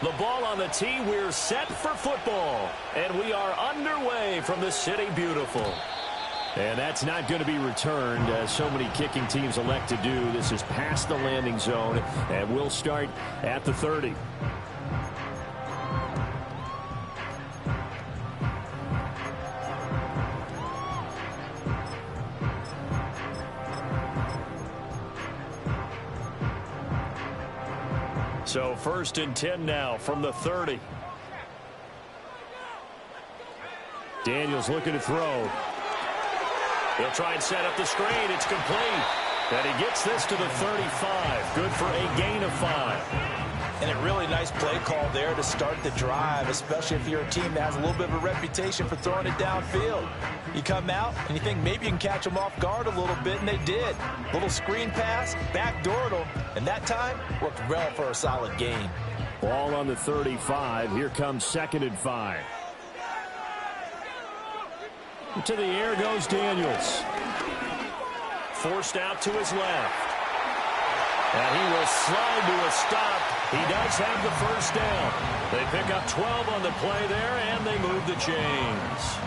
The ball on the tee. We're set for football. And we are underway from the City Beautiful. And that's not going to be returned, as so many kicking teams elect to do. This is past the landing zone, and we'll start at the 30. So 1st and 10 now from the 30. Daniels looking to throw. He'll try and set up the screen. It's complete. And he gets this to the 35. Good for a gain of 5. And a really nice play call there to start the drive, especially if you're a team that has a little bit of a reputation for throwing it downfield. You come out and you think maybe you can catch them off guard a little bit, and they did. Little screen pass, backdoored them, and that time worked well for a solid gain. Ball on the 35. Here comes 2nd and 5. To the air goes Daniels. Forced out to his left. And he will slide to a stop. He does have the first down. They pick up 12 on the play there, and they move the chains.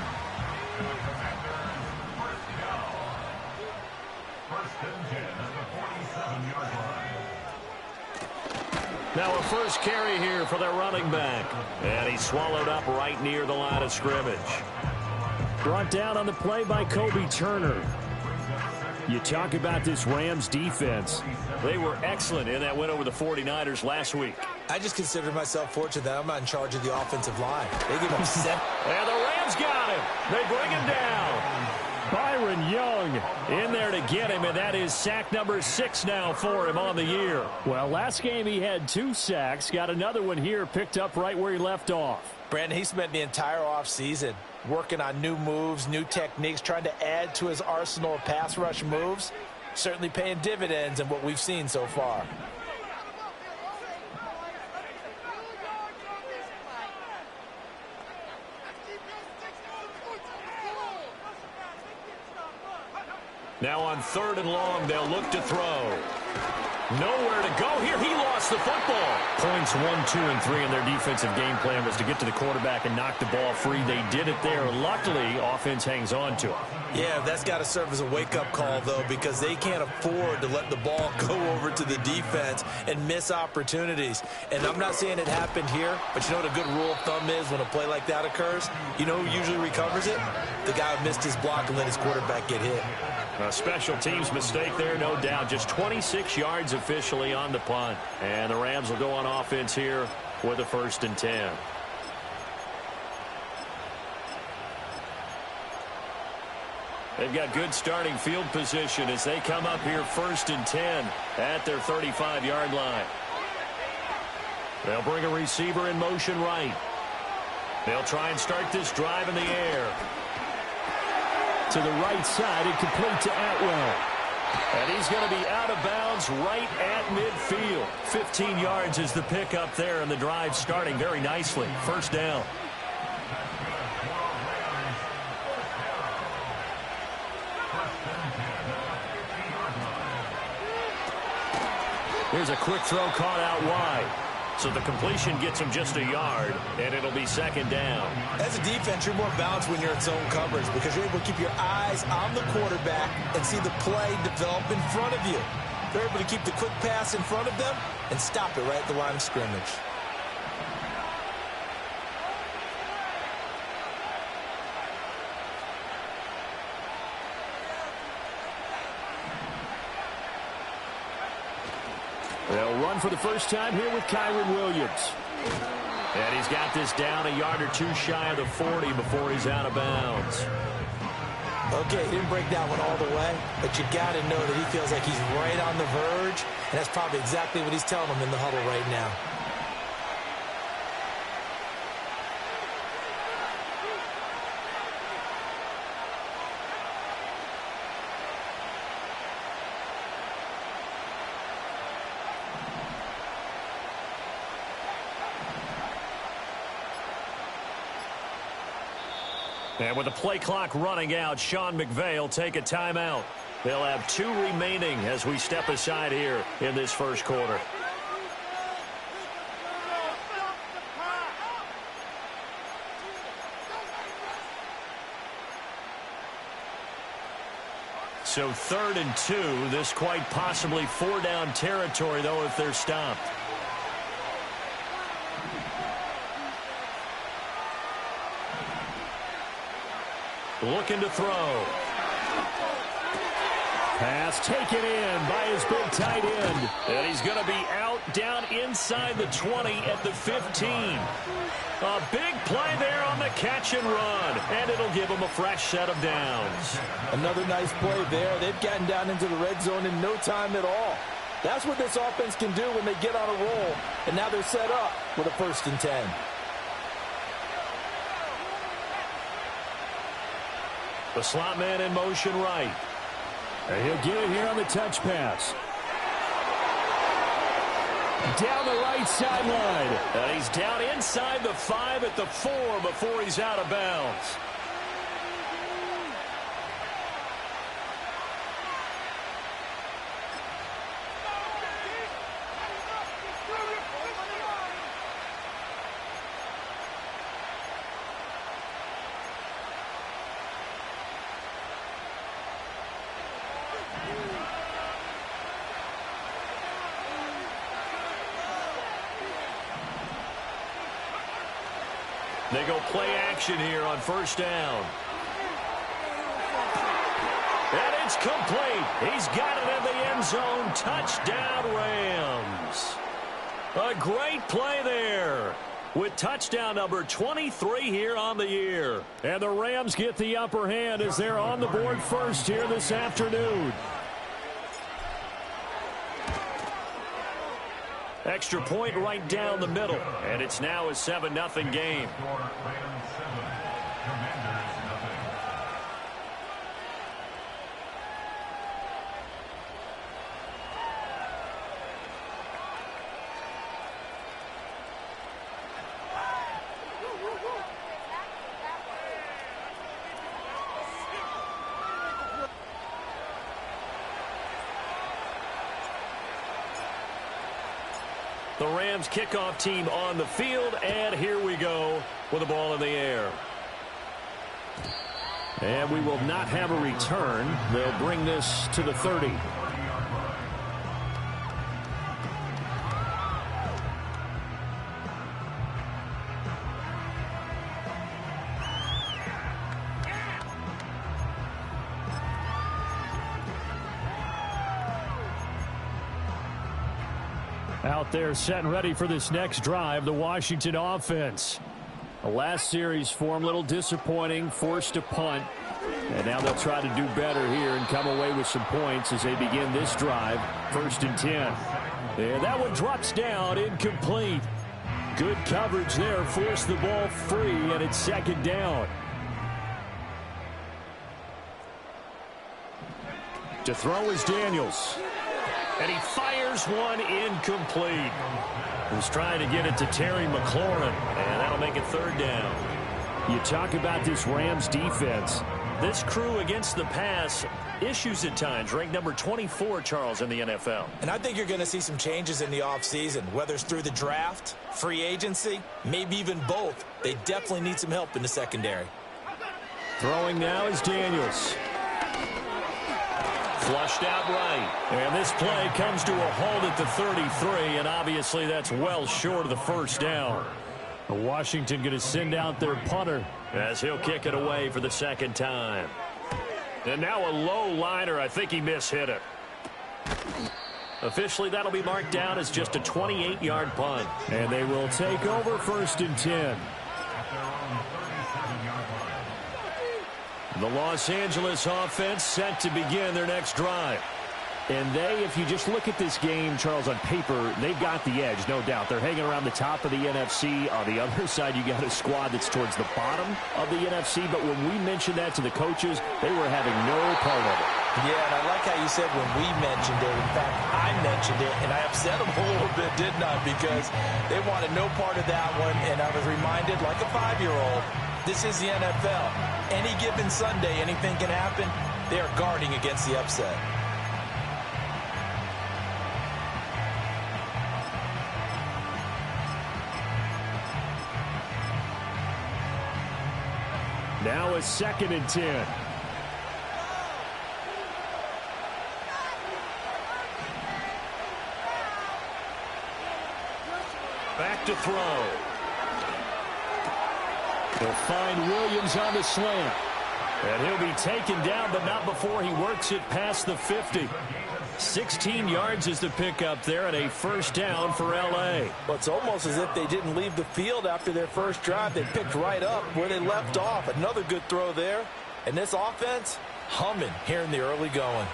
Now a first carry here for their running back. And he's swallowed up right near the line of scrimmage. Brought down on the play by Kobe Turner. You talk about this Rams defense. They were excellent in that win over the 49ers last week. I just consider myself fortunate that I'm not in charge of the offensive line. They give him 7. And the Rams got him. They bring him down. Byron Young in there to get him, and that is sack number 6 now for him on the year. Well, last game he had 2 sacks. Got another one here picked up right where he left off. Brandon, he spent the entire offseason working on new moves, new techniques, trying to add to his arsenal of pass rush moves. Certainly paying dividends in what we've seen so far. Now on 3rd and long, they'll look to throw. Nowhere to go here. He lost the football. Points 1, 2, and 3 in their defensive game plan was to get to the quarterback and knock the ball free. They did it there. Luckily, offense hangs on to him. Yeah, that's got to serve as a wake-up call, though, because they can't afford to let the ball go over to the defense and miss opportunities. And I'm not saying it happened here, but you know what a good rule of thumb is when a play like that occurs? You know who usually recovers it? The guy who missed his block and let his quarterback get hit. A special teams mistake there, no doubt. Just 26 yards officially on the punt. And the Rams will go on offense here with a 1st and 10. They've got good starting field position as they come up here 1st and 10 at their 35-yard line. They'll bring a receiver in motion right. They'll try and start this drive in the air. To the right side and complete to Atwell. And he's going to be out of bounds right at midfield. 15 yards is the pickup there, and the drive starting very nicely. 1st down. Here's a quick throw caught out wide. So the completion gets him just a yard, and it'll be 2nd down. As a defense, you're more balanced when you're in zone coverage because you're able to keep your eyes on the quarterback and see the play develop in front of you. They're able to keep the quick pass in front of them and stop it right at the line of scrimmage. They'll run for the first time here with Kyron Williams. And he's got this down a yard or 2 shy of the 40 before he's out of bounds. Okay, he didn't break that one all the way, but you got to know that he feels like he's right on the verge, and that's probably exactly what he's telling them in the huddle right now. And with the play clock running out, Sean McVay will take a timeout. They'll have 2 remaining as we step aside here in this 1st quarter. So 3rd and 2. This quite possibly 4-down territory, though, if they're stopped. Looking to throw. Pass taken in by his big tight end. And he's going to be out down inside the 20 at the 15. A big play there on the catch and run. And it'll give him a fresh set of downs. Another nice play there. They've gotten down into the red zone in no time at all. That's what this offense can do when they get on a roll. And now they're set up with a 1st and 10. The slot man in motion right. And he'll get it here on the touch pass. Down the right sideline. And he's down inside the 5 at the 4 before he's out of bounds. They go play action here on 1st down. And it's complete. He's got it in the end zone. Touchdown, Rams. A great play there with touchdown number 23 here on the year. And the Rams get the upper hand as they're on the board first here this afternoon. Extra point right down the middle. And it's now a 7-0 game. The Rams kickoff team on the field, and here we go with the ball in the air. And we will not have a return. They'll bring this to the 30. Out there set and ready for this next drive, the Washington offense. The last series for them, a little disappointing, forced a punt. And now they'll try to do better here and come away with some points as they begin this drive. 1st and 10. And that one drops down, incomplete. Good coverage there, forced the ball free, and it's 2nd down. To throw is Daniels. And he fires one incomplete. He's trying to get it to Terry McLaurin, and that'll make it 3rd down. You talk about this Rams defense. This crew against the pass, issues at times, ranked number 24, Charles, in the NFL. And I think you're going to see some changes in the offseason, whether it's through the draft, free agency, maybe even both. They definitely need some help in the secondary. Throwing now is Daniels. Flushed out right. And this play comes to a halt at the 33, and obviously that's well short of the 1st down. Washington going to send out their punter as he'll kick it away for the 2nd time. And now a low liner. I think he mishit it. Officially, that'll be marked down as just a 28-yard punt. And they will take over 1st and 10. The Los Angeles offense set to begin their next drive. And they, if you just look at this game, Charles, on paper, they've got the edge, no doubt. They're hanging around the top of the NFC. On the other side, you got a squad that's towards the bottom of the NFC. But when we mentioned that to the coaches, they were having no part of it. Yeah, and I like how you said when we mentioned it. In fact, I mentioned it, and I upset them a little bit, didn't I? Because they wanted no part of that one, and I was reminded, like a 5-year-old, this is the NFL. Any given Sunday, anything can happen. They are guarding against the upset. Now a 2nd and 10. Back to throw. He'll find Williams on the slant. And he'll be taken down, but not before he works it past the 50. 16 yards is the pickup there, and a first down for L.A. Well, it's almost as if they didn't leave the field after their first drive. They picked right up where they left off. Another good throw there. And this offense, humming here in the early going.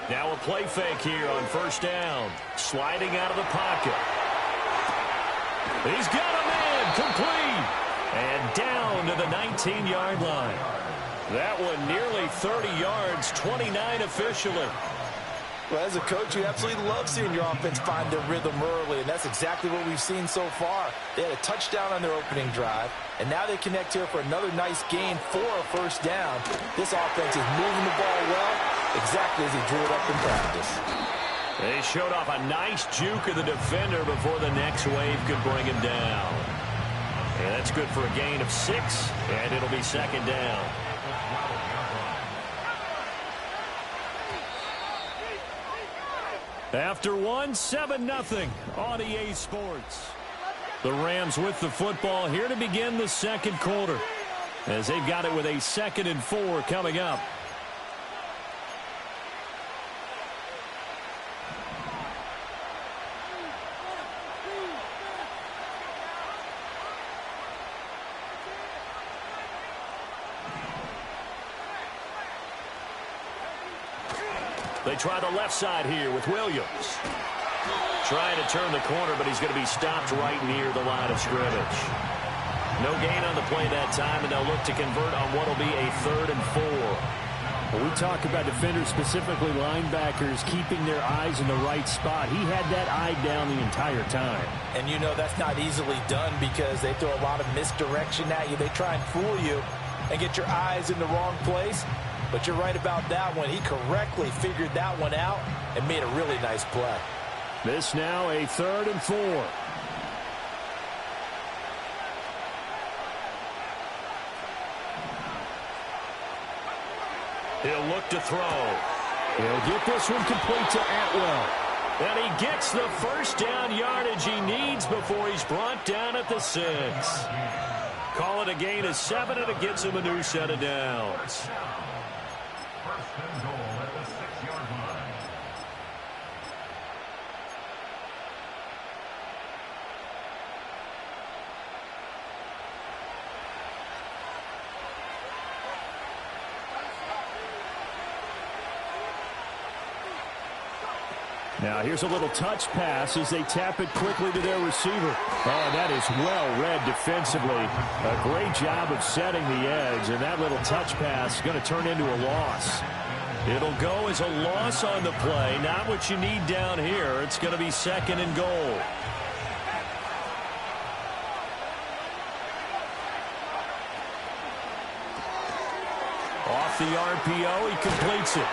Now a play fake here on first down. Sliding out of the pocket. He's got a man complete. And down to the 19-yard line. That one nearly 30 yards, 29 officially. Well, as a coach, you absolutely love seeing your offense find their rhythm early, and that's exactly what we've seen so far. They had a touchdown on their opening drive, and now they connect here for another nice gain for a first down. This offense is moving the ball well, exactly as he drew it up in practice. They showed off a nice juke of the defender before the next wave could bring him down. And that's good for a gain of 6, and it'll be second down. After 7-0 on EA Sports. The Rams with the football here to begin the second quarter, as they've got it with a 2nd and 4 coming up. They try the left side here with Williams. Trying to turn the corner, but he's going to be stopped right near the line of scrimmage. No gain on the play that time, and they'll look to convert on what will be a 3rd and 4. When we talk about defenders, specifically linebackers, keeping their eyes in the right spot, he had that eye down the entire time. And you know that's not easily done because they throw a lot of misdirection at you. They try and fool you and get your eyes in the wrong place. But you're right about that one. He correctly figured that one out and made a really nice play. This now a 3rd and 4. He'll look to throw. He'll get this one complete to Atwell. And he gets the first down yardage he needs before he's brought down at the 6. Call it a gain of 7, and it gets him a new set of downs. Now here's a little touch pass as they tap it quickly to their receiver. Oh, that is well read defensively. A great job of setting the edge, and that little touch pass is going to turn into a loss. It'll go as a loss on the play. Not what you need down here. It's going to be 2nd and goal. Off the RPO, he completes it.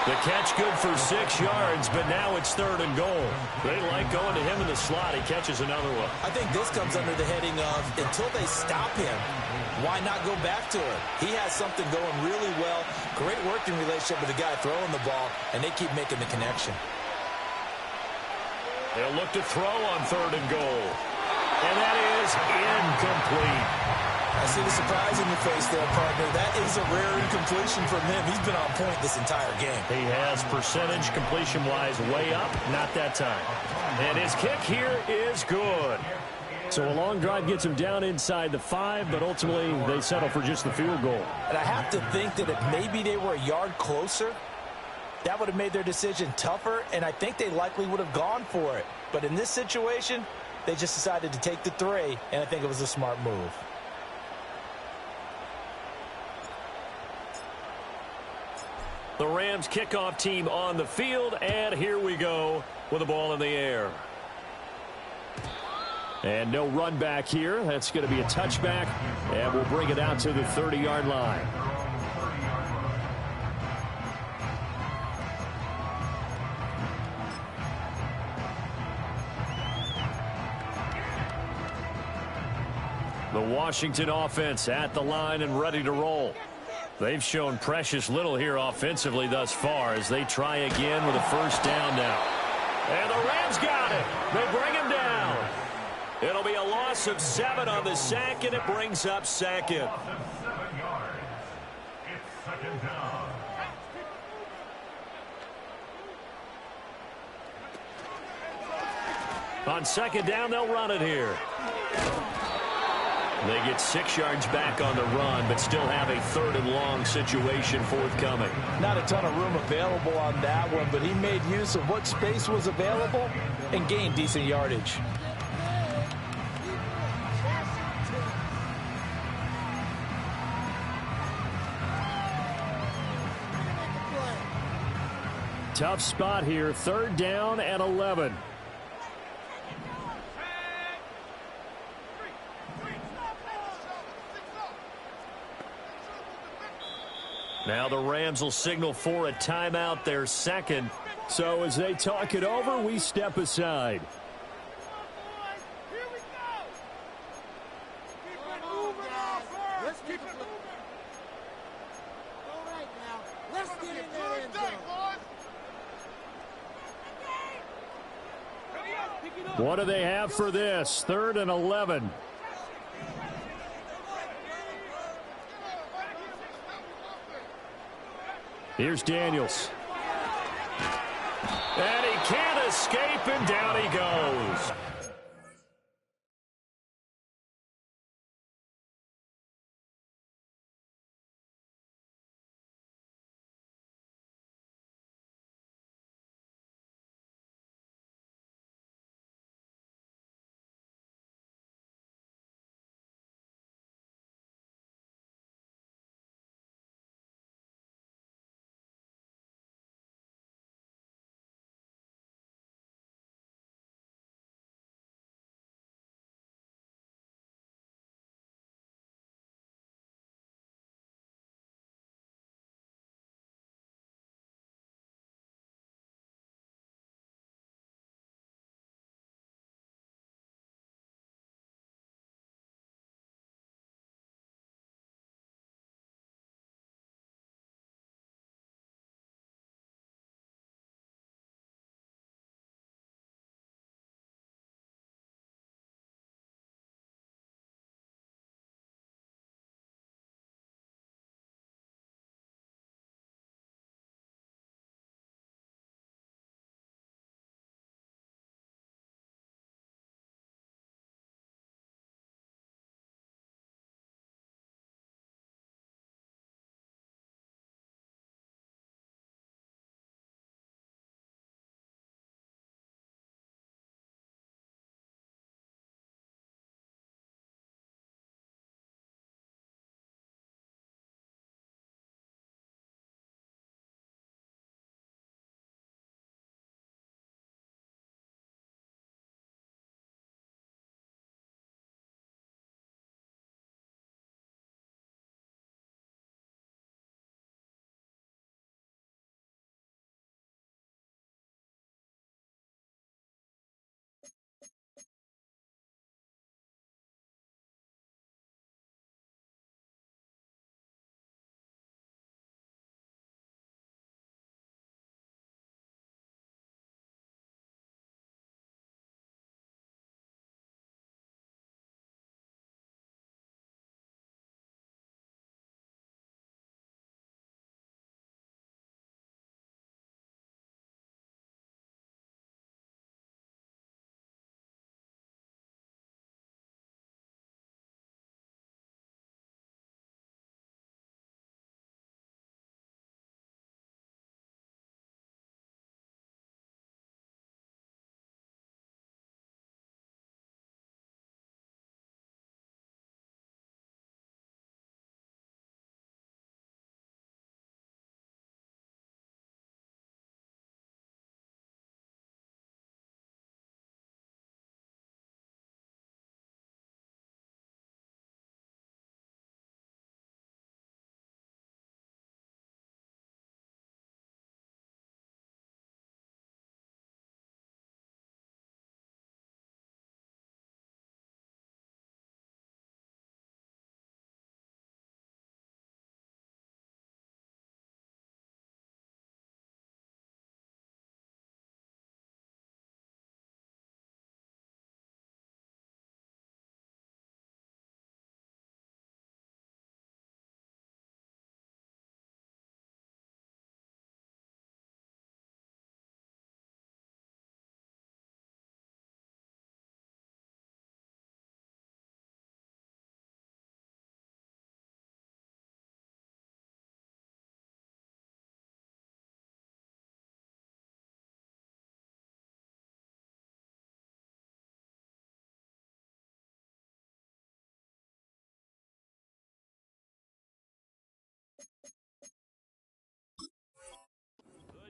The catch good for 6 yards, but now it's 3rd and goal. They like going to him in the slot. He catches another one. I think this comes under the heading of until they stop him, why not go back to him? He has something going really well. Great working relationship with the guy throwing the ball, and they keep making the connection. They'll look to throw on 3rd and goal. And that is incomplete. I see the surprise in your face there, partner. That is a rare incompletion from him. He's been on point this entire game. He has percentage completion-wise way up, not that time. And his kick here is good. So a long drive gets him down inside the 5, but ultimately they settle for just the field goal. And I have to think that if maybe they were a yard closer, that would have made their decision tougher, and I think they likely would have gone for it. But in this situation, they just decided to take the 3, and I think it was a smart move. The Rams kickoff team on the field, and here we go with the ball in the air. And no run back here. That's going to be a touchback, and we'll bring it out to the 30-yard line. The Washington offense at the line and ready to roll. They've shown precious little here offensively thus far as they try again with a first down now. And the Rams got it. They bring him down. It'll be a loss of 7 on the sack, and it brings up second. On second down, they'll run it here. They get 6 yards back on the run, but still have a 3rd and long situation forthcoming. Not a ton of room available on that one, but he made use of what space was available and gained decent yardage. Tough spot here. 3rd down and 11. Now the Rams will signal for a timeout, their second. So as they talk it over, we step aside. What do they have for this? 3rd and 11. Here's Daniels. And he can't escape, and down he goes.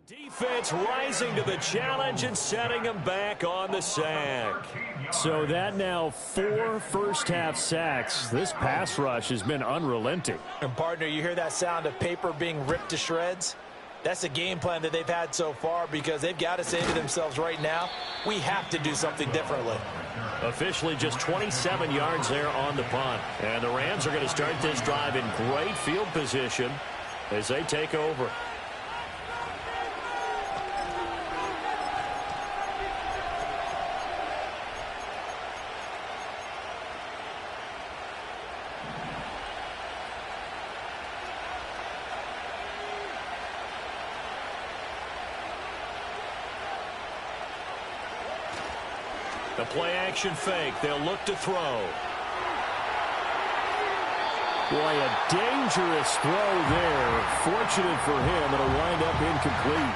Defense rising to the challenge and setting them back on the sack. So that now 4 first-half sacks. This pass rush has been unrelenting. And, partner, you hear that sound of paper being ripped to shreds? That's the game plan that they've had so far because they've got to say to themselves right now, we have to do something differently. Officially just 27 yards there on the punt. And the Rams are going to start this drive in great field position as they take over. The play-action fake. They'll look to throw. Boy, a dangerous throw there. Fortunate for him, it'll wind up incomplete.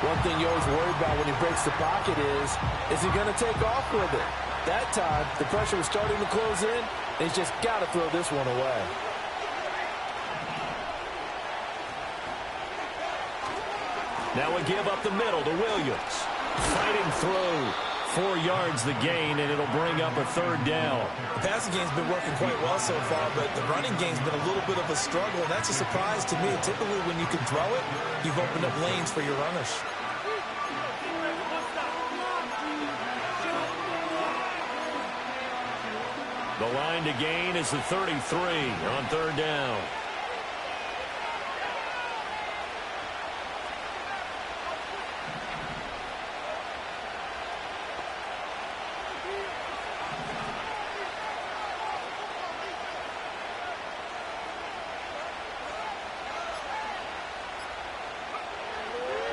One thing you always worry about when he breaks the pocket is he going to take off with it? That time, the pressure was starting to close in, and he's just got to throw this one away. Now a give up the middle to Williams. Fighting through. 4 yards the gain, and it'll bring up a third down. The passing game's been working quite well so far, but the running game's been a little bit of a struggle, and that's a surprise to me. Typically, when you can throw it, you've opened up lanes for your runners. The line to gain is the 33 on third down.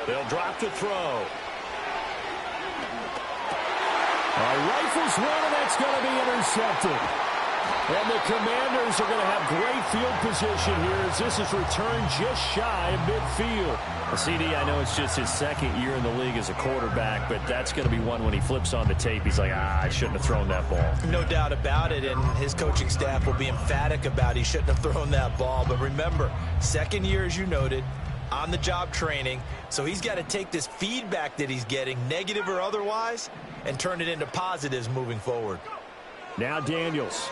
They'll drop to throw. Rifles one, and that's going to be intercepted. And the Commanders are going to have great field position here as this is returned just shy of midfield. CD, I know it's just his second year in the league as a quarterback, but that's going to be one when he flips on the tape. He's like, I shouldn't have thrown that ball. No doubt about it, and his coaching staff will be emphatic about he shouldn't have thrown that ball. But remember, second year, as you noted, on-the-job training, so he's got to take this feedback that he's getting, negative or otherwise, and turn it into positives moving forward. Now Daniels.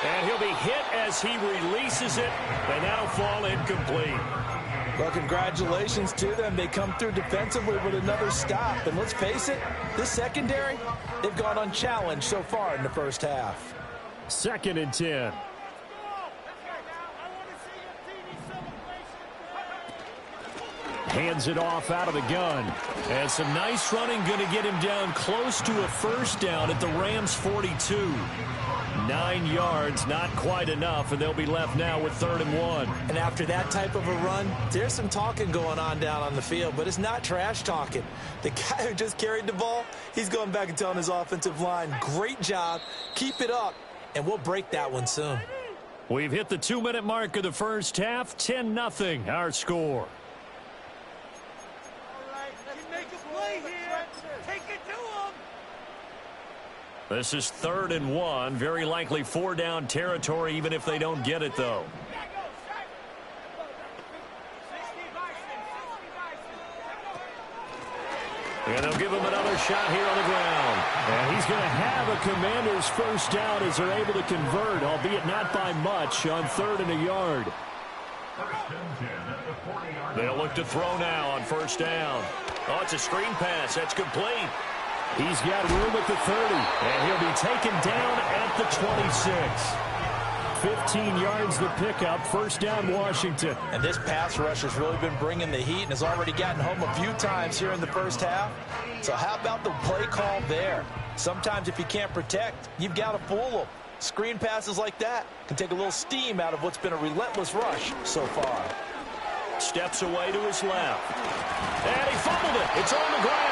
And he'll be hit as he releases it, and that'll fall incomplete. Well, congratulations to them. They come through defensively with another stop. And let's face it, this secondary, they've gone unchallenged so far in the first half. 2nd and 10. Hands it off out of the gun. And some nice running going to get him down close to a first down at the Rams 42. 9 yards, not quite enough, and they'll be left now with 3rd and 1. And after that type of a run, there's some talking going on down on the field, but it's not trash talking. The guy who just carried the ball, he's going back and telling his offensive line, great job, keep it up, and we'll break that one soon. We've hit the 2-minute mark of the first half, 10-0 our score. This is 3rd and 1. Very likely 4-down territory, even if they don't get it, though. And they'll give him another shot here on the ground. And he's going to have a Commander's first down as they're able to convert, albeit not by much, on 3rd and a yard. They'll look to throw now on 1st down. Oh, it's a screen pass. That's complete. He's got room at the 30. And he'll be taken down at the 26. 15 yards the pickup. 1st down, Washington. And this pass rush has really been bringing the heat and has already gotten home a few times here in the first half. So how about the play call there? Sometimes if you can't protect, you've got to fool them. Screen passes like that can take a little steam out of what's been a relentless rush so far. Steps away to his left. And he fumbled it. It's on the ground.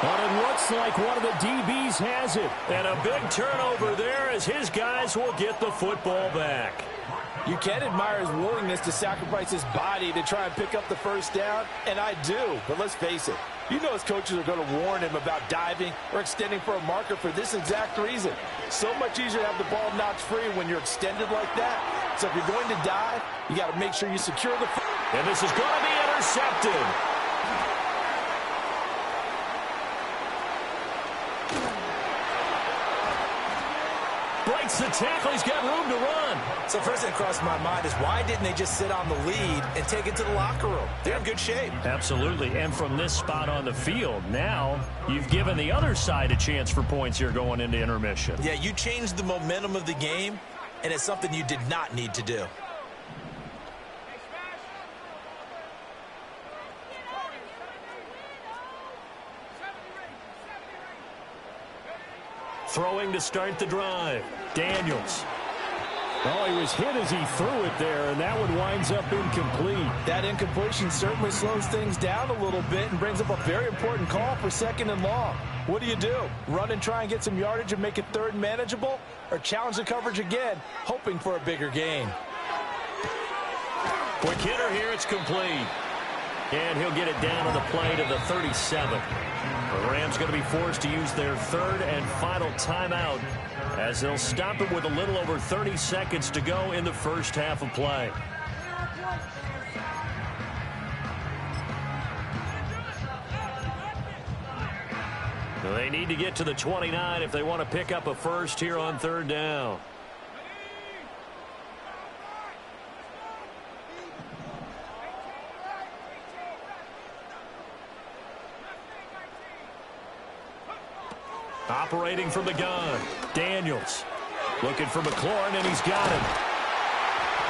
But it looks like one of the DBs has it. And a big turnover there as his guys will get the football back. You can admire his willingness to sacrifice his body to try and pick up the first down, and I do. But let's face it, you know his coaches are going to warn him about diving or extending for a marker for this exact reason. So much easier to have the ball knocked free when you're extended like that. So if you're going to dive, you got to make sure you secure the... And this is going to be intercepted. Breaks the tackle. He's got room to run. So first thing that crossed my mind is why didn't they just sit on the lead and take it to the locker room? They're in good shape. Absolutely. And from this spot on the field, now you've given the other side a chance for points here going into intermission. Yeah, you changed the momentum of the game, and it's something you did not need to do. Throwing to start the drive. Daniels. Oh, he was hit as he threw it there, and that one winds up incomplete. That incompletion certainly slows things down a little bit and brings up a very important call for 2nd and long. What do? Run and try and get some yardage and make it 3rd and manageable? Or challenge the coverage again, hoping for a bigger gain? Quick hitter here, it's complete. And he'll get it down on the play to the 37. The Rams going to be forced to use their 3rd and final timeout as they'll stop it with a little over 30 seconds to go in the first half of play. They need to get to the 29 if they want to pick up a first here on 3rd down. Operating from the gun, Daniels. Looking for McLaurin, and he's got him.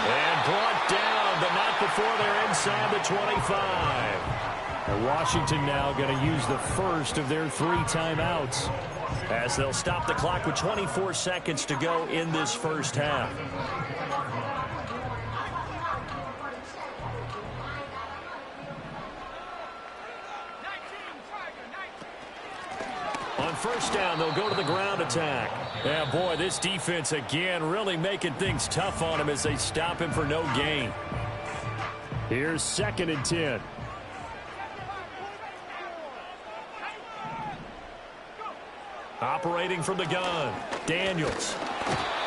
And brought down, but not before they're inside the 25. And Washington now going to use the first of their 3 timeouts, as they'll stop the clock with 24 seconds to go in this first half. On first down, they'll go to the ground attack. Yeah, boy, this defense again really making things tough on him as they stop him for no gain. Here's 2nd and 10. Operating from the gun, Daniels.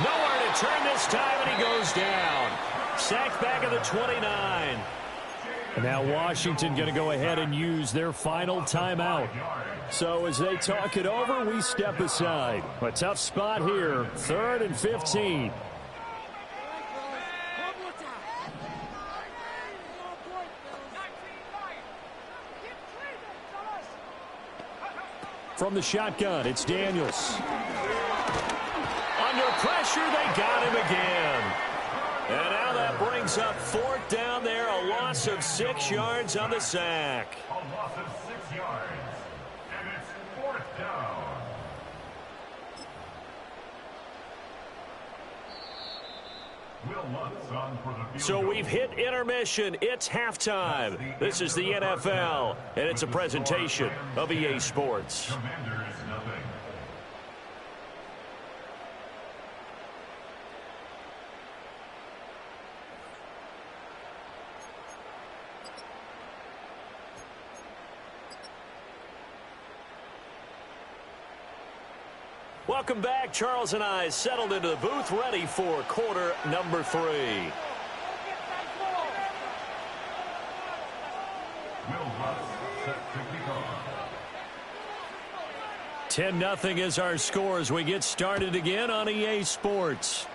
Nowhere to turn this time, and he goes down. Sacked back at the 29. And now Washington going to go ahead and use their final timeout. So as they talk it over, we step aside. A tough spot here, 3rd and 15. From the shotgun, it's Daniels. Under pressure, they got him again. And now that brings up 4th down there, a loss of 6 yards on the sack. A loss of 6 yards, and it's 4th down. Will Lutz on for the field So goal. we've hit intermission. It's halftime. This is the NFL, and it's a presentation of EA Sports. Commanders, nothing. Welcome back. Charles and I settled into the booth, ready for quarter number 3. Will Lutz set to kick off. 10-0 is our score as we get started again on EA Sports.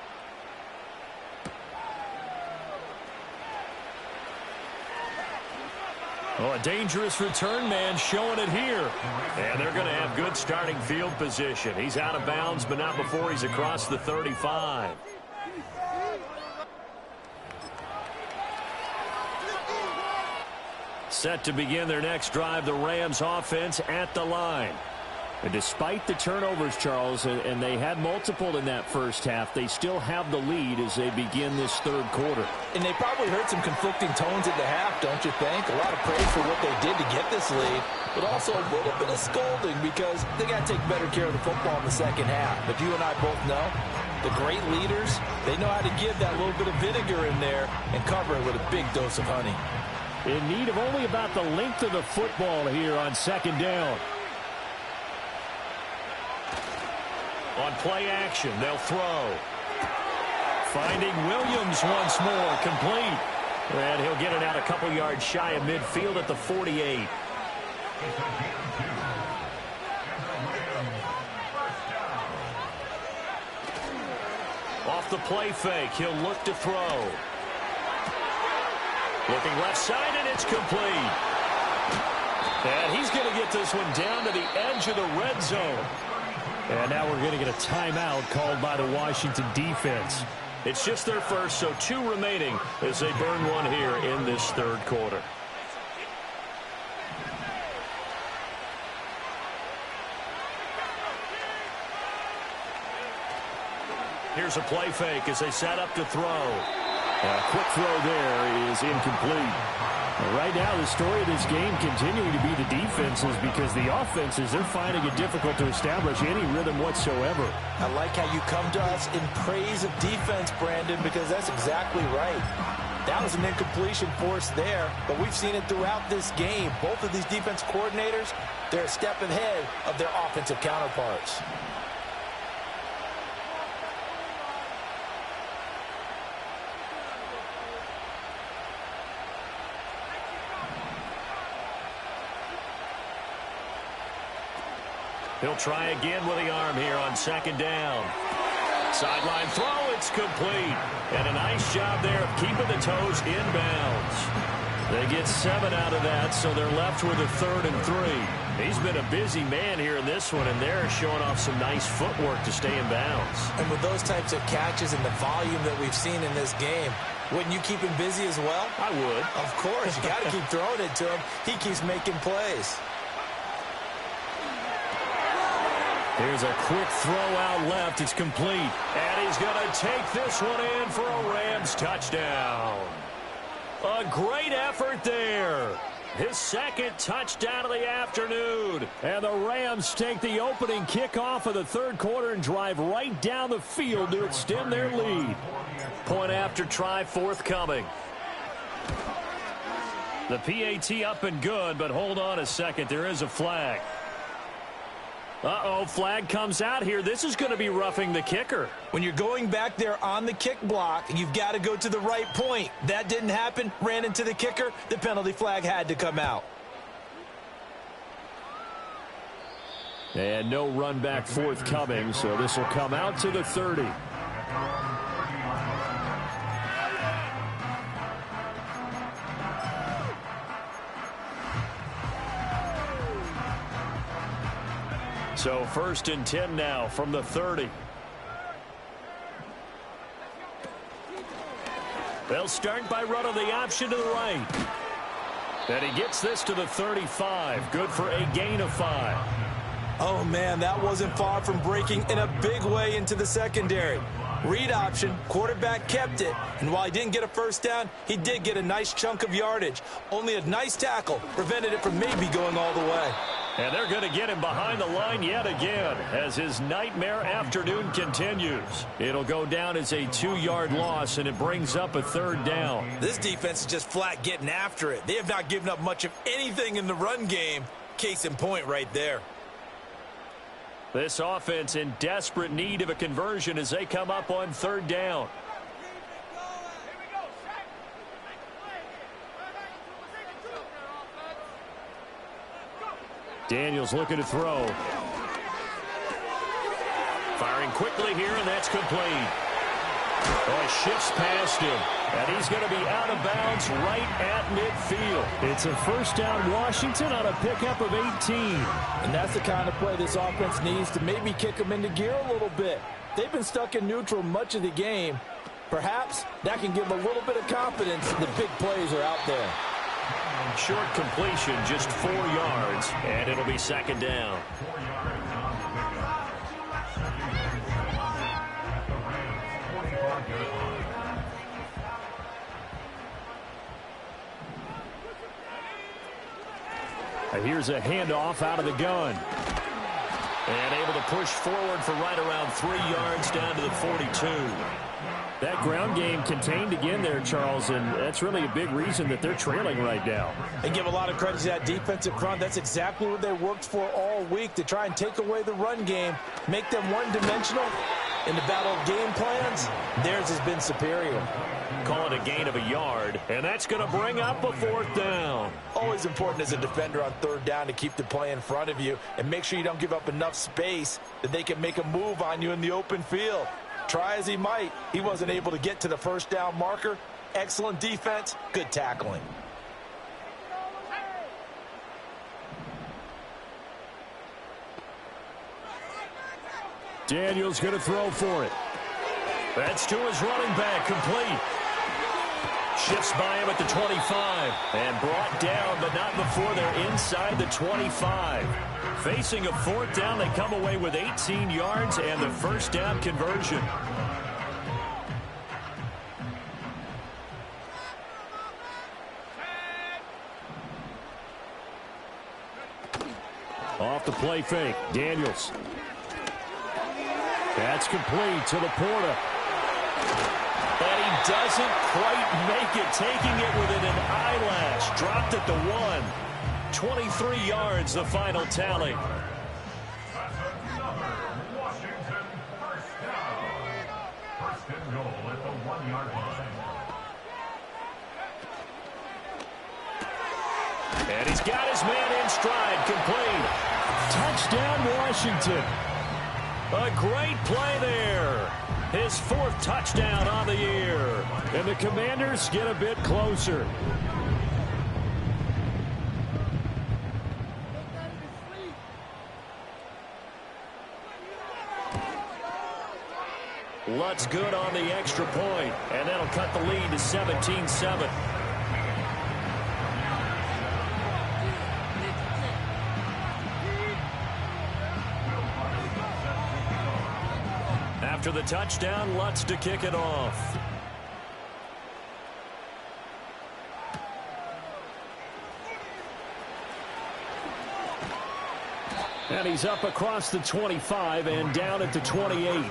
Oh, a dangerous return man showing it here. And they're going to have good starting field position. He's out of bounds, but not before he's across the 35. Set to begin their next drive, the Rams offense at the line. And despite the turnovers, Charles, and they had multiple in that first half, they still have the lead as they begin this 3rd quarter. And they probably heard some conflicting tones at the half, don't you think? A lot of praise for what they did to get this lead, but also a little bit of scolding because they got to take better care of the football in the second half. But you and I both know the great leaders, they know how to give that little bit of vinegar in there and cover it with a big dose of honey. In need of only about the length of the football here on 2nd down. On play action, they'll throw. Finding Williams once more, complete. And he'll get it out a couple yards shy of midfield at the 48. Off the play fake, he'll look to throw. Looking left side, and it's complete. And he's going to get this one down to the edge of the red zone. And now we're going to get a timeout called by the Washington defense. It's just their first, so 2 remaining as they burn one here in this third quarter. Here's a play fake as they set up to throw. A quick throw there is incomplete. Right now, the story of this game continuing to be the defenses, because the offenses, they're finding it difficult to establish any rhythm whatsoever. I like how you come to us in praise of defense, Brandon, because that's exactly right. That was an incompletion forced there, but we've seen it throughout this game. Both of these defense coordinators, they're a step ahead of their offensive counterparts. He'll try again with the arm here on second down. Sideline throw, it's complete. And a nice job there of keeping the toes inbounds. They get 7 out of that, so they're left with a 3rd and 3. He's been a busy man here in this one, and they're showing off some nice footwork to stay in bounds. And with those types of catches and the volume that we've seen in this game, wouldn't you keep him busy as well? I would. Of course. You got to keep throwing it to him. He keeps making plays. Here's a quick throw out left. It's complete. And he's going to take this one in for a Rams touchdown. A great effort there. His 2nd touchdown of the afternoon. And the Rams take the opening kickoff of the third quarter and drive right down the field to extend their lead. Point after try forthcoming. The PAT up and good, but hold on a second. There is a flag. Uh-oh, flag comes out here. This is going to be roughing the kicker. When you're going back there on the kick block, you've got to go to the right point. That didn't happen. Ran into the kicker. The penalty flag had to come out. And no run back forthcoming, so this will come out to the 30. So 1st and 10 now from the 30. They'll start by running the option to the right. And he gets this to the 35. Good for a gain of 5. Oh, man, that wasn't far from breaking in a big way into the secondary. Read option, quarterback kept it, and while he didn't get a first down, he did get a nice chunk of yardage. Only a nice tackle prevented it from maybe going all the way. And they're going to get him behind the line yet again as his nightmare afternoon continues. It'll go down as a 2-yard loss, and it brings up a 3rd down. This defense is just flat getting after it. They have not given up much of anything in the run game. Case in point right there. This offense in desperate need of a conversion as they come up on 3rd down. Daniels looking to throw. Firing quickly here, and that's complete. Oh, he shifts past him, and he's going to be out of bounds right at midfield. It's a 1st down Washington on a pickup of 18. And that's the kind of play this offense needs to maybe kick them into gear a little bit. They've been stuck in neutral much of the game. Perhaps that can give them a little bit of confidence. The big plays are out there. Short completion, just 4 yards, and it'll be 2nd down. Here's a handoff out of the gun. And able to push forward for right around 3 yards down to the 42. That ground game contained again there, Charles, and that's really a big reason that they're trailing right now. They give a lot of credit to that defensive front. That's exactly what they worked for all week, to try and take away the run game, make them one-dimensional. In the battle of game plans, theirs has been superior. Call it a gain of a yard, and that's going to bring up a 4th down. Always important as a defender on 3rd down to keep the play in front of you and make sure you don't give up enough space that they can make a move on you in the open field. Try as he might, he wasn't able to get to the 1st down marker. Excellent defense, good tackling. Daniels going to throw for it. That's to his running back, complete. Shifts by him at the 25 and brought down, but not before they're inside the 25. Facing a 4th down, they come away with 18 yards and the 1st down conversion. Off the play fake, Daniels. That's complete to Laporta. And he doesn't quite make it, taking it within an eyelash. Dropped at the 1. 23 yards, the final tally. That's another Washington 1st down. 1st and goal at the 1-yard line. And he's got his man in stride, complete. Touchdown, Washington. A great play there. His 4th touchdown on the year. And the Commanders get a bit closer. Lutz good on the extra point, and that'll cut the lead to 17-7. After the touchdown, Lutz to kick it off. And he's up across the 25 and down at the 28.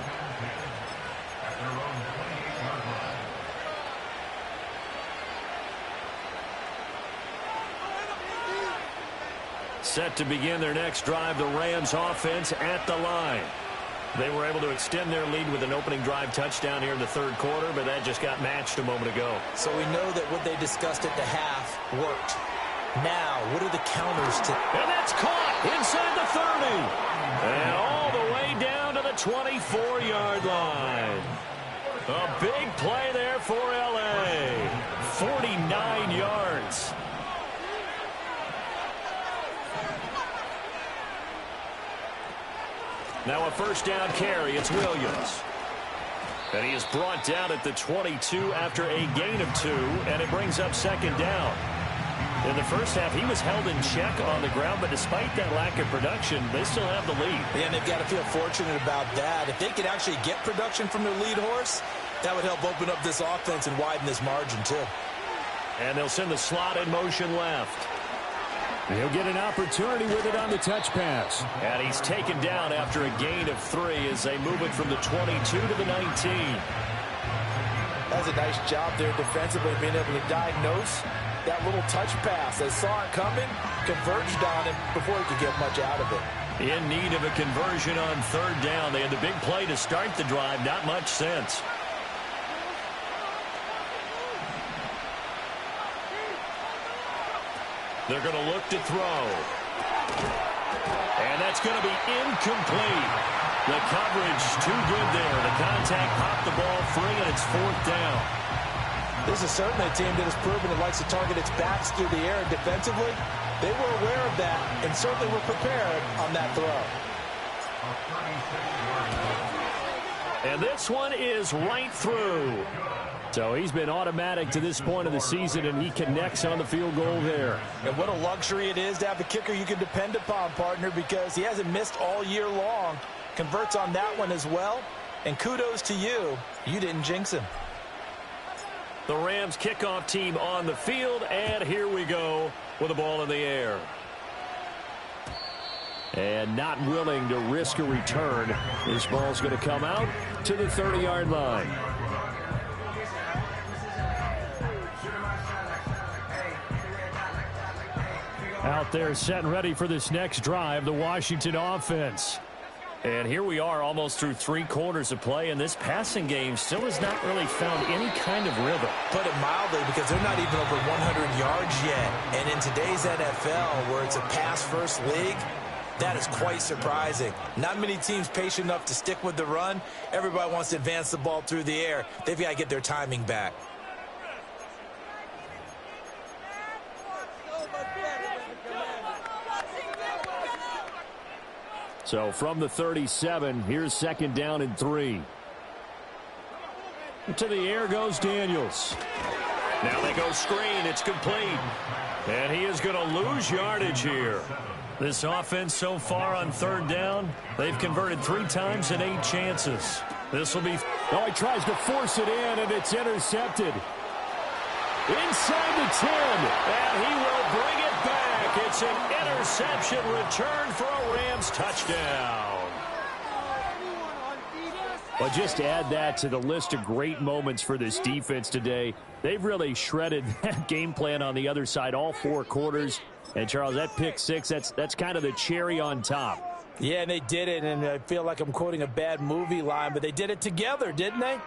Set to begin their next drive, the Rams offense at the line. They were able to extend their lead with an opening drive touchdown here in the 3rd quarter, but that just got matched a moment ago. So we know that what they discussed at the half worked. Now, what are the counters to... And that's caught inside the 30. And all the way down to the 24-yard line. A big play there for L.A. 49 yards. Now a 1st down carry. It's Williams. And he is brought down at the 22 after a gain of 2, and it brings up 2nd down. In the 1st half, he was held in check on the ground, but despite that lack of production, they still have the lead. And they've got to feel fortunate about that. If they could actually get production from their lead horse, that would help open up this offense and widen this margin, too. And they'll send the slot in motion left. He'll get an opportunity with it on the touch pass. And he's taken down after a gain of 3 as they move it from the 22 to the 19. That's a nice job there defensively, being able to diagnose that little touch pass. They saw it coming, converged on him before he could get much out of it. In need of a conversion on 3rd down. They had the big play to start the drive. Not much sense. They're going to look to throw. And that's going to be incomplete. The coverage too good there. The contact popped the ball free, and it's 4th down. This is certainly a team that has proven it likes to target its backs through the air. And defensively, they were aware of that and certainly were prepared on that throw. And this one is right through. So he's been automatic to this point of the season, and he connects on the field goal there. And what a luxury it is to have a kicker you can depend upon, partner, because he hasn't missed all year long. Converts on that one as well. And kudos to you. You didn't jinx him. The Rams kickoff team on the field, and here we go with the ball in the air. And not willing to risk a return. This ball's going to come out to the 30-yard line. Out there set and ready for this next drive, the Washington offense. And here we are almost through 3 quarters of play, and this passing game still has not really found any kind of rhythm. Put it mildly, because they're not even over 100 yards yet. And in today's NFL, where it's a pass-first league, that is quite surprising. Not many teams patient enough to stick with the run. Everybody wants to advance the ball through the air. They've got to get their timing back. So from the 37, here's 2nd down and 3. To the air goes Daniels. Now they go screen. It's complete. And he is going to lose yardage here. This offense so far on 3rd down, they've converted 3 times in 8 chances. This will be... Oh, he tries to force it in, and it's intercepted. Inside the 10, and he will bring it back. It's an interception return for a Rams touchdown. Well, just to add that to the list of great moments for this defense today, they've really shredded that game plan on the other side all 4 quarters. And, Charles, that pick 6, that's kind of the cherry on top. Yeah, and they did it, and I feel like I'm quoting a bad movie line, but they did it together, didn't they?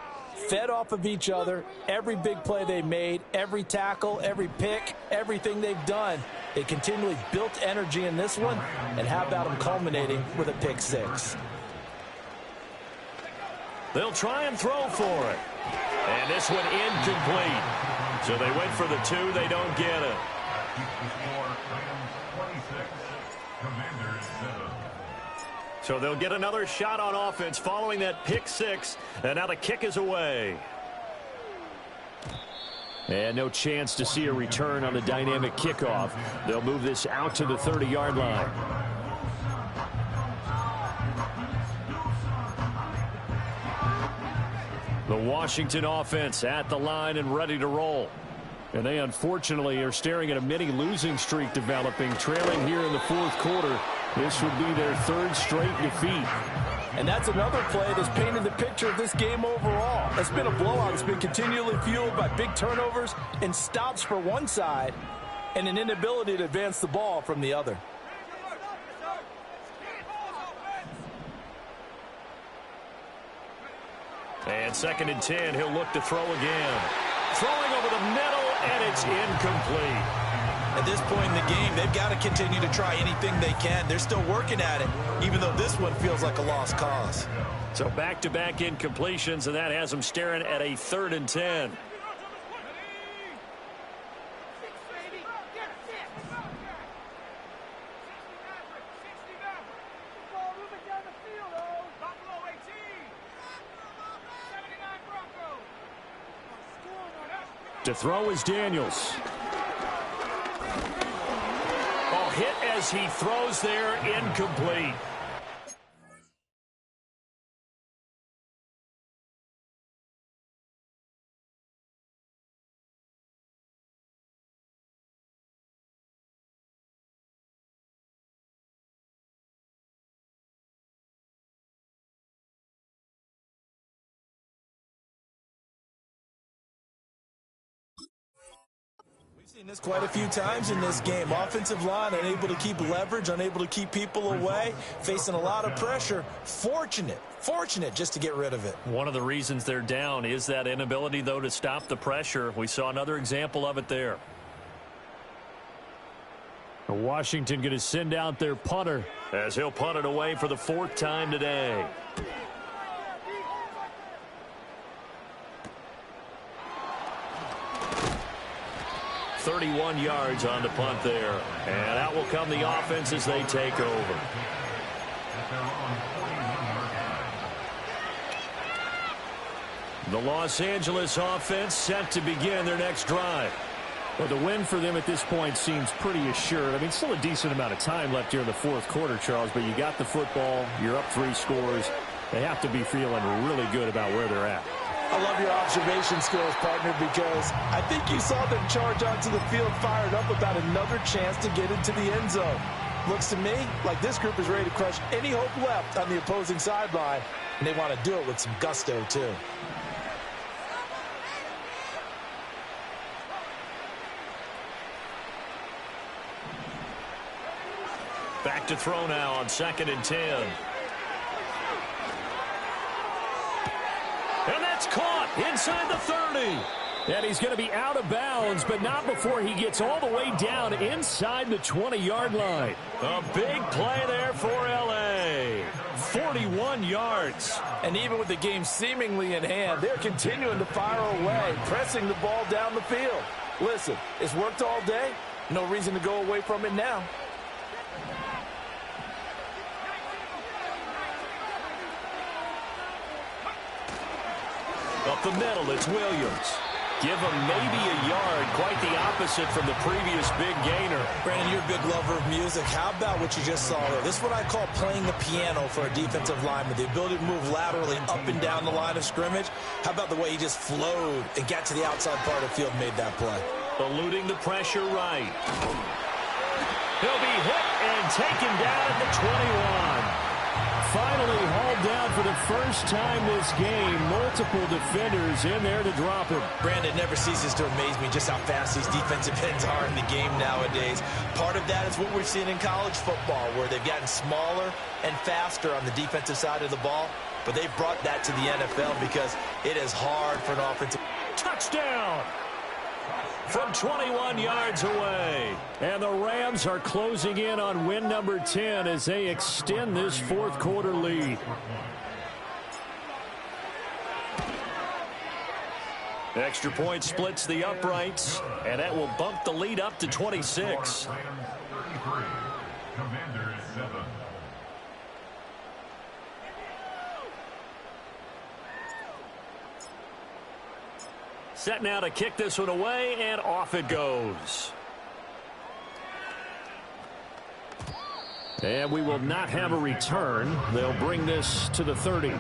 Fed off of each other, every big play they made, every tackle, every pick, everything they've done. They continually built energy in this one, and how about them culminating with a pick 6? They'll try and throw for it. And this one incomplete. So they went for the 2. They don't get it. So they'll get another shot on offense following that pick 6. And now the kick is away. And no chance to see a return on the dynamic kickoff. They'll move this out to the 30-yard line. The Washington offense at the line and ready to roll. And they unfortunately are staring at a mini losing streak developing, trailing here in the 4th quarter. This would be their 3rd straight defeat. And that's another play that's painted the picture of this game overall. It's been a blowout. It's been continually fueled by big turnovers and stops for one side and an inability to advance the ball from the other. And 2nd and 10, he'll look to throw again. Throwing over the middle, and it's incomplete. At this point in the game, they've got to continue to try anything they can. They're still working at it, even though this one feels like a lost cause. So back-to-back incompletions, and that has them staring at a 3rd and 10. To throw is Daniels. Oh, hit as he throws there, incomplete. Seen this quite a few times in this game. Offensive line unable to keep leverage, unable to keep people away, facing a lot of pressure. Fortunate just to get rid of it. One of the reasons they're down is that inability, though, to stop the pressure. We saw another example of it there. Washington going to send out their punter, as he'll punt it away for the 4th time today. .31 yards on the punt there. And out will come the offense as they take over. The Los Angeles offense set to begin their next drive. Well, the win for them at this point seems pretty assured. I mean, still a decent amount of time left here in the 4th quarter, Charles, but you got the football, you're up 3 scores. They have to be feeling really good about where they're at. I love your observation skills, partner, because I think you saw them charge onto the field fired up about another chance to get into the end zone. Looks to me like this group is ready to crush any hope left on the opposing sideline, and they want to do it with some gusto, too. Back to throw now on 2nd and 10. inside the 30. And he's going to be out of bounds, but not before he gets all the way down inside the 20-yard line. A big play there for L.A. 41 yards. And even with the game seemingly in hand, they're continuing to fire away, pressing the ball down the field. Listen, it's worked all day. No reason to go away from it now. Up the middle, it's Williams. Give him maybe a yard, quite the opposite from the previous big gainer. Brandon, you're a big lover of music. How about what you just saw there? This is what I call playing the piano for a defensive lineman. The ability to move laterally up and down the line of scrimmage. How about the way he just flowed and got to the outside part of the field and made that play? Eluding the pressure right. He'll be hit and taken down at the 21. Finally hauled down for the first time this game. Multiple defenders in there to drop him. Brandon, never ceases to amaze me just how fast these defensive ends are in the game nowadays. Part of that is what we're seeing in college football, where they've gotten smaller and faster on the defensive side of the ball. But they've brought that to the NFL because it is hard for an offensive. Touchdown! From 21 yards away. And the Rams are closing in on win number 10 as they extend this fourth quarter lead. Extra point splits the uprights, and that will bump the lead up to 26. Commanders 7. Set now to kick this one away, and off it goes. And we will not have a return. They'll bring this to the 30.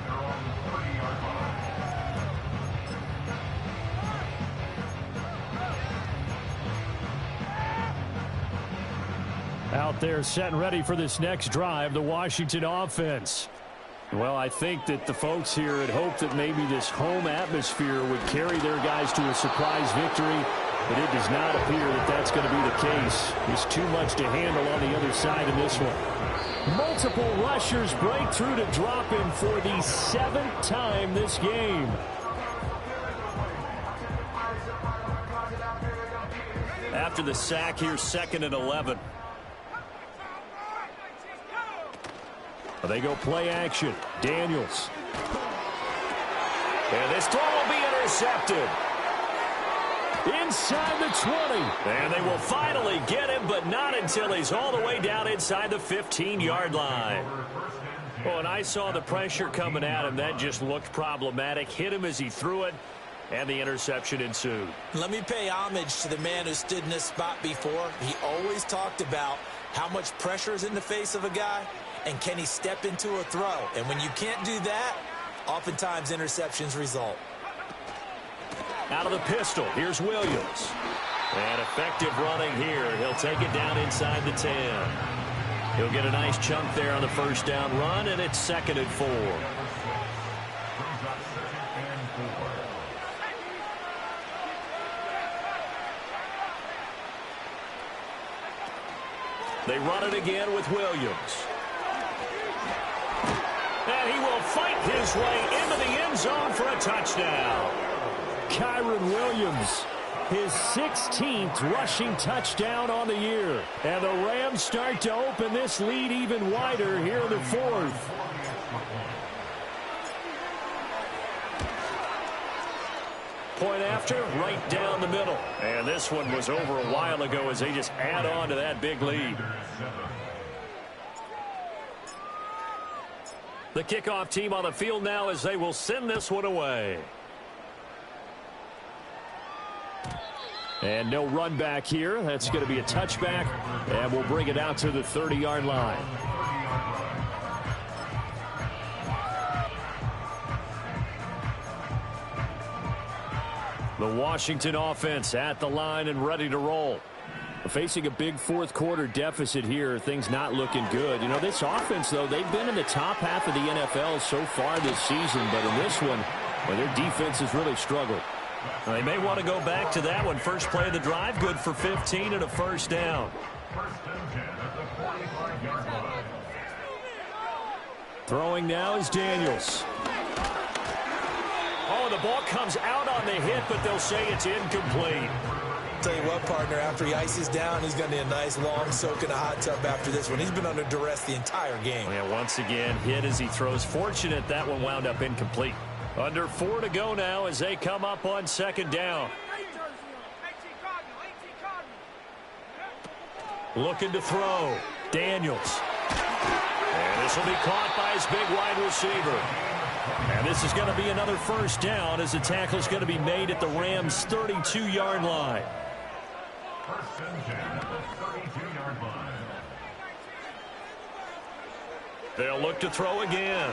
Out there set and ready for this next drive, the Washington offense. Well, I think that the folks here had hoped that maybe this home atmosphere would carry their guys to a surprise victory, but it does not appear that that's going to be the case. There's too much to handle on the other side in this one. Multiple rushers break through to drop him for the 7th time this game. After the sack here, 2nd and 11. They go play action. Daniels. And this throw will be intercepted. Inside the 20. And they will finally get him, but not until he's all the way down inside the 15-yard line. Oh, and I saw the pressure coming at him. That just looked problematic. Hit him as he threw it, and the interception ensued. Let me pay homage to the man who stood in this spot before. He always talked about how much pressure is in the face of a guy, and can he step into a throw? And when you can't do that, oftentimes interceptions result. Out of the pistol, here's Williams. And effective running here. He'll take it down inside the 10. He'll get a nice chunk there on the first down run, and it's 2nd and 4. They run it again with Williams. And he will fight his way into the end zone for a touchdown. Kyron Williams, his 16th rushing touchdown on the year. And the Rams start to open this lead even wider here in the 4th. Point after, right down the middle. And this one was over a while ago as they just add on to that big lead. The kickoff team on the field now as they will send this one away. And no run back here. That's going to be a touchback, and we'll bring it out to the 30-yard line. The Washington offense at the line and ready to roll. Facing a big fourth quarter deficit here, things not looking good. You know, this offense, though, they've been in the top half of the NFL so far this season, but in this one, well, their defense has really struggled. Well, they may want to go back to that one. First play of the drive, good for 15 and a first down. Throwing now is Daniels. Oh, the ball comes out on the hit, but they'll say it's incomplete. Tell you what, partner, after he ices down, he's going to need a nice long soak in a hot tub after this one. He's been under duress the entire game. Yeah, once again, hit as he throws. Fortunate that one wound up incomplete. Under 4 to go now as they come up on second down. Looking to throw. Daniels. And this will be caught by his big wide receiver. And this is going to be another first down as the tackle is going to be made at the Rams' 32-yard line. First and 10 at the 32-yard line. They'll look to throw again.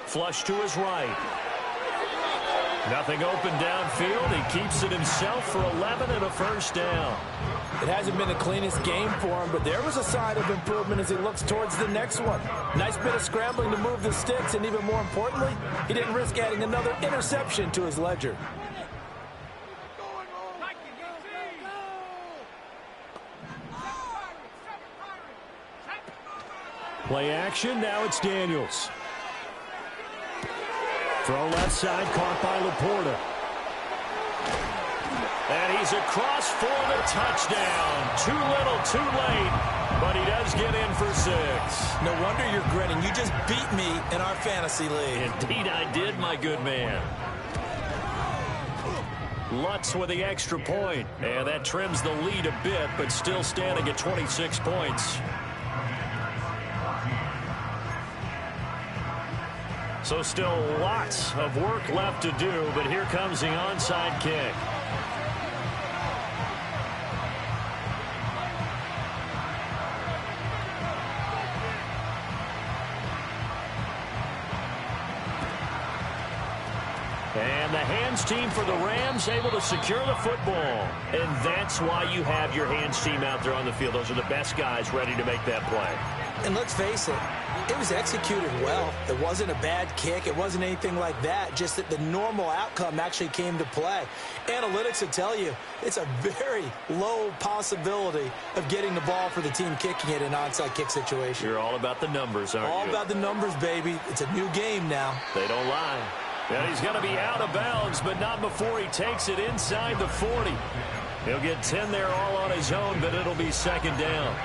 Flush to his right. Nothing open downfield. He keeps it himself for 11 and a first down. It hasn't been the cleanest game for him, but there was a sign of improvement as he looks towards the next one. Nice bit of scrambling to move the sticks, and even more importantly, he didn't risk adding another interception to his ledger. Play action, now it's Daniels. Throw left side, caught by Laporta. And he's across for the touchdown. Too little, too late, but he does get in for 6. No wonder you're grinning. You just beat me in our fantasy league. Indeed I did, my good man. Lutz with the extra point. And that trims the lead a bit, but still standing at 26 points. So still lots of work left to do, but here comes the onside kick. And the hands team for the Rams able to secure the football. And that's why you have your hands team out there on the field. Those are the best guys ready to make that play. And let's face it, it was executed well. It wasn't a bad kick. It wasn't anything like that. Just that the normal outcome actually came to play. Analytics will tell you it's a very low possibility of getting the ball for the team kicking it in an onside kick situation. You're all about the numbers, aren't you? All about the numbers, baby. It's a new game now. They don't lie. And he's going to be out of bounds, but not before he takes it inside the 40. He'll get 10 there all on his own, but it'll be second down.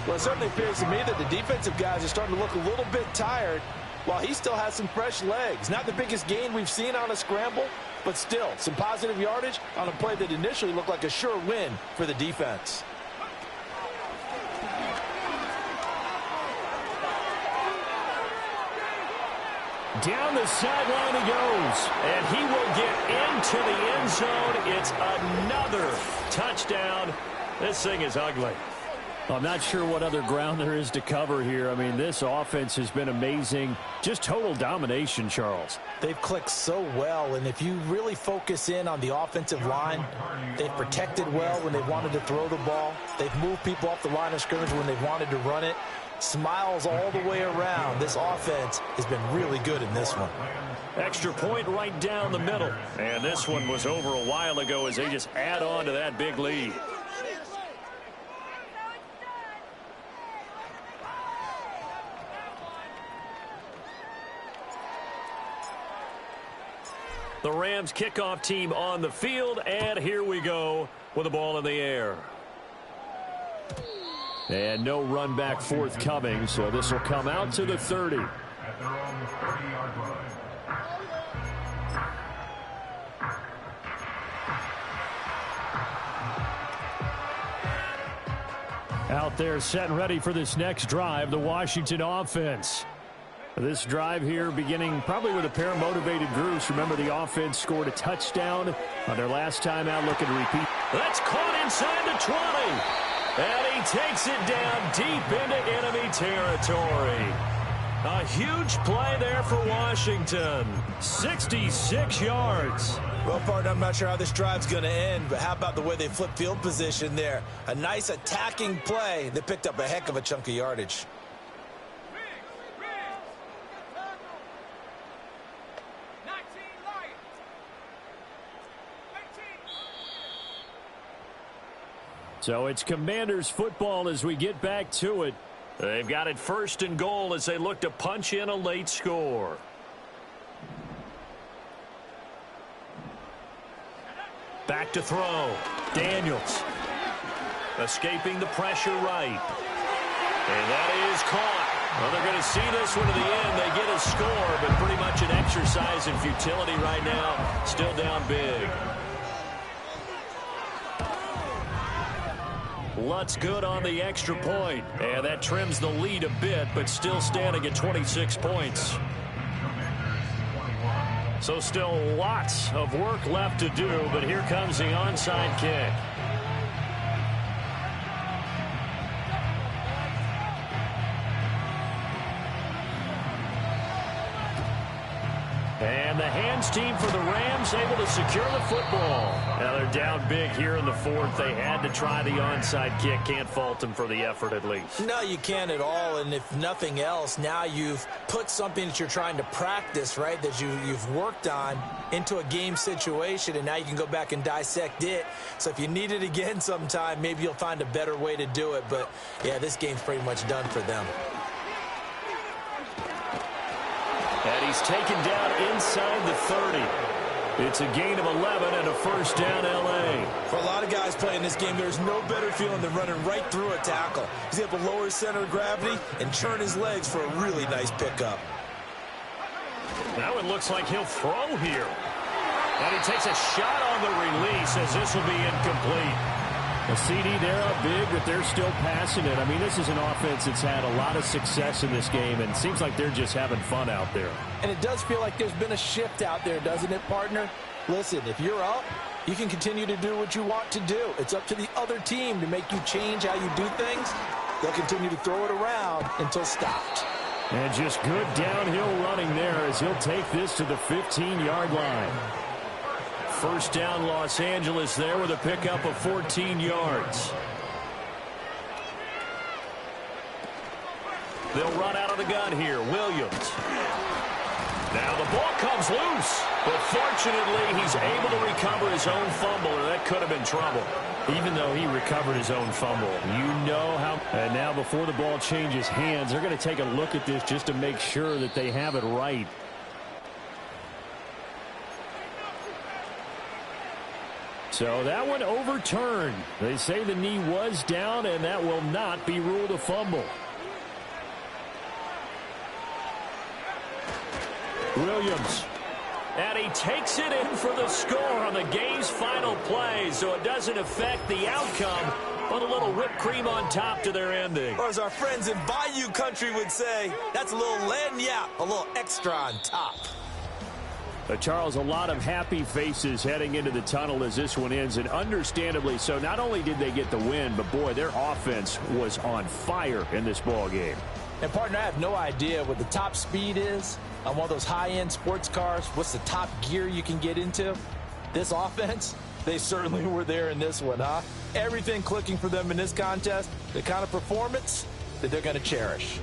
Well, it certainly appears to me that the defensive guys are starting to look a little bit tired while he still has some fresh legs. Not the biggest gain we've seen on a scramble, but still some positive yardage on a play that initially looked like a sure win for the defense. Down the sideline he goes. And he will get into the end zone. It's another touchdown. This thing is ugly. I'm not sure what other ground there is to cover here. I mean, this offense has been amazing. Just total domination, Charles. They've clicked so well, and if you really focus in on the offensive line, they've protected well when they wanted to throw the ball. They've moved people off the line of scrimmage when they wanted to run it. Smiles all the way around. This offense has been really good in this one. Extra point right down the middle. And this one was over a while ago as they just add on to that big lead. The Rams kickoff team on the field, and here we go with the ball in the air. And no run back forthcoming, so this will come out to the 30. At their own 30-yard line. Out there set and ready for this next drive, the Washington offense. This drive here beginning probably with a pair of motivated groups. Remember, the offense scored a touchdown on their last time out, looking to repeat. That's caught inside the 20. And he takes it down deep into enemy territory. A huge play there for Washington. 66 yards. Well, partner, I'm not sure how this drive's going to end, but how about the way they flip field position there? A nice attacking play that picked up a heck of a chunk of yardage. So it's Commanders football as we get back to it. They've got it first and goal as they look to punch in a late score. Back to throw. Daniels. Escaping the pressure right. And that is caught. Well, they're going to see this one to the end. They get a score, but pretty much an exercise in futility right now. Still down big. Lutz good on the extra point. And that trims the lead a bit, but still standing at 26 points. So still lots of work left to do, but here comes the onside kick. And the hands team for the Rams able to secure the football. Now they're down big here in the fourth. They had to try the onside kick. Can't fault them for the effort at least. No, you can't at all. And if nothing else, now you've put something that you're trying to practice, right, that you've worked on into a game situation, and now you can go back and dissect it. So if you need it again sometime, maybe you'll find a better way to do it. But, yeah, this game's pretty much done for them. And he's taken down inside the 30. It's a gain of 11 and a first down, L.A. For a lot of guys playing this game, there's no better feeling than running right through a tackle. He's able to lower his center of gravity and churn his legs for a really nice pickup. Now it looks like he'll throw here. And he takes a shot on the release as this will be incomplete. A CD, they're up big, but they're still passing it. I mean, this is an offense that's had a lot of success in this game, and it seems like they're just having fun out there. And it does feel like there's been a shift out there, doesn't it, partner? Listen, if you're up, you can continue to do what you want to do. It's up to the other team to make you change how you do things. They'll continue to throw it around until stopped. And just good downhill running there as he'll take this to the 15-yard line. First down, Los Angeles there with a pickup of 14 yards. They'll run out of the gun here. Williams. Now the ball comes loose, but fortunately he's able to recover his own fumble, or that could have been trouble. Even though he recovered his own fumble, you know how. And now before the ball changes hands, they're going to take a look at this just to make sure that they have it right. So that one overturned. They say the knee was down, and that will not be ruled a fumble. Williams. And he takes it in for the score on the game's final play, so it doesn't affect the outcome, but a little whipped cream on top to their ending. Or as our friends in Bayou Country would say, that's a little lagniappe, a little extra on top. Charles, a lot of happy faces heading into the tunnel as this one ends, and understandably so. Not only did they get the win, but, boy, their offense was on fire in this ball game. And, partner, I have no idea what the top speed is on one of those high-end sports cars. What's the top gear you can get into? This offense, they certainly were there in this one, huh? Everything clicking for them in this contest, the kind of performance that they're going to cherish.